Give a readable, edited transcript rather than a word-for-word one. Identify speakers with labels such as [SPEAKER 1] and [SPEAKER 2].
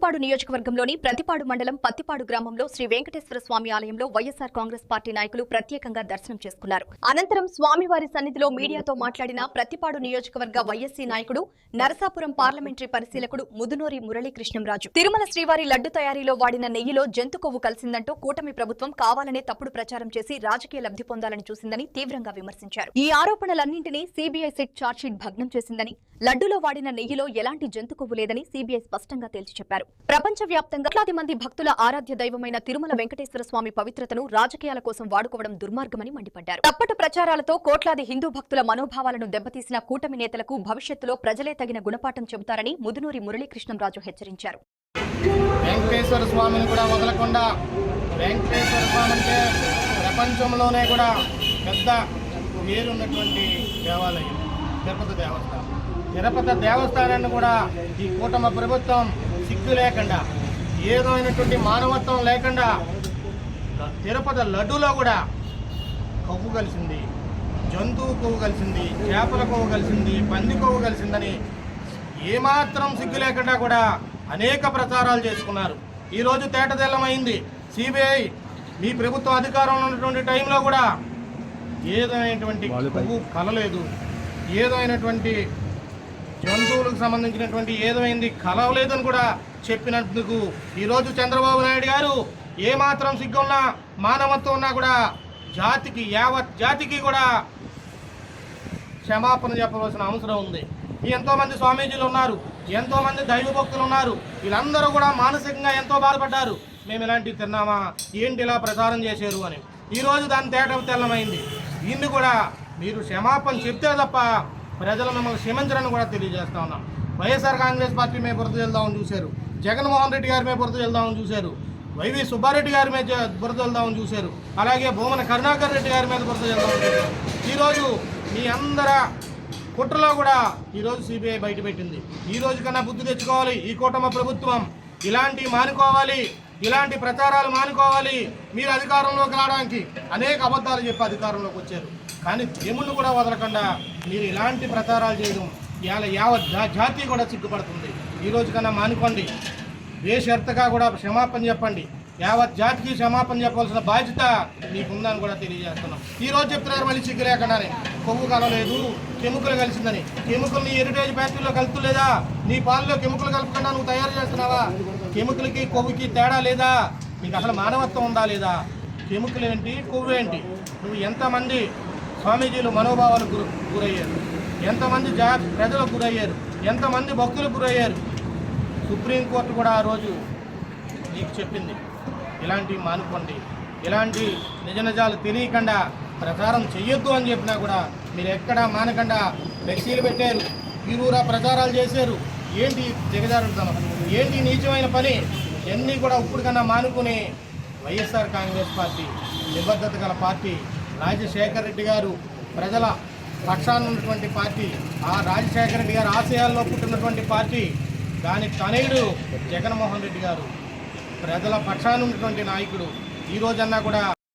[SPEAKER 1] ప్రతిపాడు నియోజకవర్గంలోని ప్రతిపాడు మండలం పత్తిపాడు గ్రామంలో శ్రీ వెంకటేశ్వర స్వామి ఆలయంలో వైఎస్ఆర్ కాంగ్రెస్ పార్టీ నాయకులు ప్రత్యేకంగా దర్శనం చేసుకున్నారు. అనంతరం స్వామివారి సన్నిధిలో మీడియాతో మాట్లాడిన ప్రతిపాడు నియోజకవర్గ వైఎస్సీ నాయకుడు, నరసాపురం పార్లమెంటరీ పరిశీలకుడు ముదునూరి మురళీకృష్ణంరాజు తిరుమల శ్రీవారి లడ్డు తయారీలో వాడిన నెయ్యిలో జంతు కొవ్వు కలిసిందంటూ కూటమి ప్రభుత్వం కావాలనే తప్పుడు ప్రచారం చేసి రాజకీయ లబ్ధి పొందాలని చూసిందని తీవ్రంగా విమర్శించారు. ఈ ఆరోపణలన్నింటినీ సీబీఐ సిట్ చార్జ్షీట్ భగ్నం చేసిందని, లడ్డులో వాడిన నెయ్యిలో ఎలాంటి జంతు కొవ్వు లేదని సీబీఐ స్పష్టంగా తేల్చి చెప్పారు. ప్రపంచ వ్యాప్తంగా కోట్లాది మంది భక్తుల ఆరాధ్య దైవమైన తిరుమల వెంకటేశ్వర స్వామి పవిత్రతను రాజకీయాల కోసం వాడుకోవడం దుర్మార్గమని మండిపడ్డారు. తప్పటి ప్రచారాలతో కోట్లాది హిందూ భక్తుల మనోభావాలను దెబ్బతీసిన కూటమి నేతలకు భవిష్యత్తులో ప్రజలే తగిన గుణపాఠం చెబుతారని ముదునూరి మురళీకృష్ణంరాజు హెచ్చరించారు.
[SPEAKER 2] వెంకటేశ్వర స్వామిని కూడా వదలకుండా, వెంకటేశ్వర స్వామి అంటే ప్రపంచంలోనే కూడా పెద్ద పేరున్నటువంటి దేవాలయం తిరుపతి దేవస్థానం. తిరుపతి దేవస్థానాన్ని కూడా ఈ కూటమి ప్రభుత్వం సిగ్గు లేకుండా, ఏదో అయినటువంటి మానవత్వం లేకుండా తిరుపతి లడ్డూలో కూడా కొవ్వు కలిసింది, జంతువు కొవ్వు కలిసింది, చేపల కొవ్వు కలిసింది, పంది కొవ్వు కలిసిందని ఏమాత్రం సిగ్గు లేకుండా కూడా అనేక ప్రచారాలు చేసుకున్నారు. ఈరోజు తేటతెల్లమైంది. సిబిఐ మీ ప్రభుత్వం అధికారంలో ఉన్నటువంటి టైంలో కూడా ఏదో అయినటువంటి కొవ్వు కలలేదు, ఏదో అయినటువంటి జంతువులకు సంబంధించినటువంటి ఏదైంది కలవలేదని కూడా చెప్పినందుకు ఈరోజు చంద్రబాబు నాయుడు గారు ఏమాత్రం సిగ్గున్నా, మానవత్వం ఉన్నా కూడా జాతికి, యావత్ జాతికి కూడా క్షమాపణ చెప్పవలసిన అవసరం ఉంది. ఎంతోమంది స్వామీజీలు ఉన్నారు, ఎంతోమంది దైవ భక్తులు ఉన్నారు. వీళ్ళందరూ కూడా మానసికంగా ఎంతో బాధపడ్డారు. మేము ఇలాంటివి తిన్నామా, ఏంటి ఇలా ప్రచారం చేశారు అని. ఈరోజు దాని తేట తెల్లమైంది. దీన్ని కూడా మీరు క్షమాపణ చెప్తే తప్ప ప్రజలు మిమ్మల్ని క్షమించరని కూడా తెలియజేస్తా ఉన్నాం. వైఎస్ఆర్ కాంగ్రెస్ పార్టీ మీద బురద వెళ్దామని చూశారు, జగన్మోహన్ రెడ్డి గారి మీద బురద వెళ్దామని చూశారు, వైవి సుబ్బారెడ్డి గారి మీద బురద వెళ్దామని చూశారు, అలాగే భూమన కరుణాకర్ రెడ్డి గారి మీద బురద వెళ్దామని చూశారు. ఈరోజు మీ అందరి కుట్రలో కూడా ఈరోజు సిబిఐ బయటపెట్టింది. ఈ రోజు కన్నా బుద్ధి తెచ్చుకోవాలి ఈ కూటమి ప్రభుత్వం. ఇలాంటివి మానుకోవాలి, ఇలాంటి ప్రచారాలు మానుకోవాలి. మీరు అధికారంలోకి రావడానికి అనేక అబద్ధాలు చెప్పి అధికారంలోకి వచ్చారు, కానీ దేవుణ్ణి కూడా వదలకుండా మీరు ఇలాంటి ప్రచారాలు చేయడం యావత్ జాతి కూడా సిగ్గుపడుతుంది. ఈ రోజు కన్నా మానుకోండి. దేశవ్యాప్తంగా కూడా క్షమాపణ చెప్పండి. యావత్ జాతికి క్షమాపణ చెప్పవలసిన బాధ్యత మీకుందని కూడా తెలియజేస్తున్నాం. ఈ రోజు చెప్తున్నారు మళ్ళీ సిగ్గు లేకుండానే కొవ్వు కలవలేదు, కెమికల్ కలిసిందని. కెమికల్ నీ హెరిటేజ్ ఫ్యాక్టరీలో కలుపులేదా? నీ పాలలో కెమికల్ కలుపుకుండా నువ్వు తయారు చేస్తున్నావా? కెమికల్కి కొవ్వుకి తేడా లేదా? నీకు అసలు మానవత్వం ఉందా లేదా? కెమికల్ ఏంటి, కొవ్వు ఏంటి? నువ్వు ఎంతమంది స్వామీజీలు మనోభావాలకు గురయ్యారు, ఎంతమంది ప్రజలకు గురయ్యారు, ఎంతమంది భక్తులకు గురయ్యారు. సుప్రీంకోర్టు కూడా ఆ రోజు నీకు చెప్పింది ఇలాంటివి మానుకోండి, ఇలాంటి నిజ నిజాలు తెలియకుండా ప్రచారం చెయ్యొద్దు అని చెప్పినా కూడా మీరు ఎక్కడా మానకుండా ఫ్లెక్సీలు పెట్టారు, ఈరూరా ప్రచారాలు చేశారు. ఏంటి దిగజారుతనం, ఏంటి నీచమైన పని? ఇవన్నీ కూడా ఇప్పటికన్నా మానుకుని వైఎస్ఆర్ కాంగ్రెస్ పార్టీ నిబద్ధత గల పార్టీ, రాజశేఖర రెడ్డి గారు ప్రజల పక్షాన ఉన్నటువంటి పార్టీ, ఆ రాజశేఖర రెడ్డి గారు ఆశయాల్లో పుట్టినటువంటి పార్టీ, దాని తనయుడు జగన్మోహన్ రెడ్డి గారు ప్రజల పక్షాన ఉన్నటువంటి నాయకుడు. ఈ రోజన్నా కూడా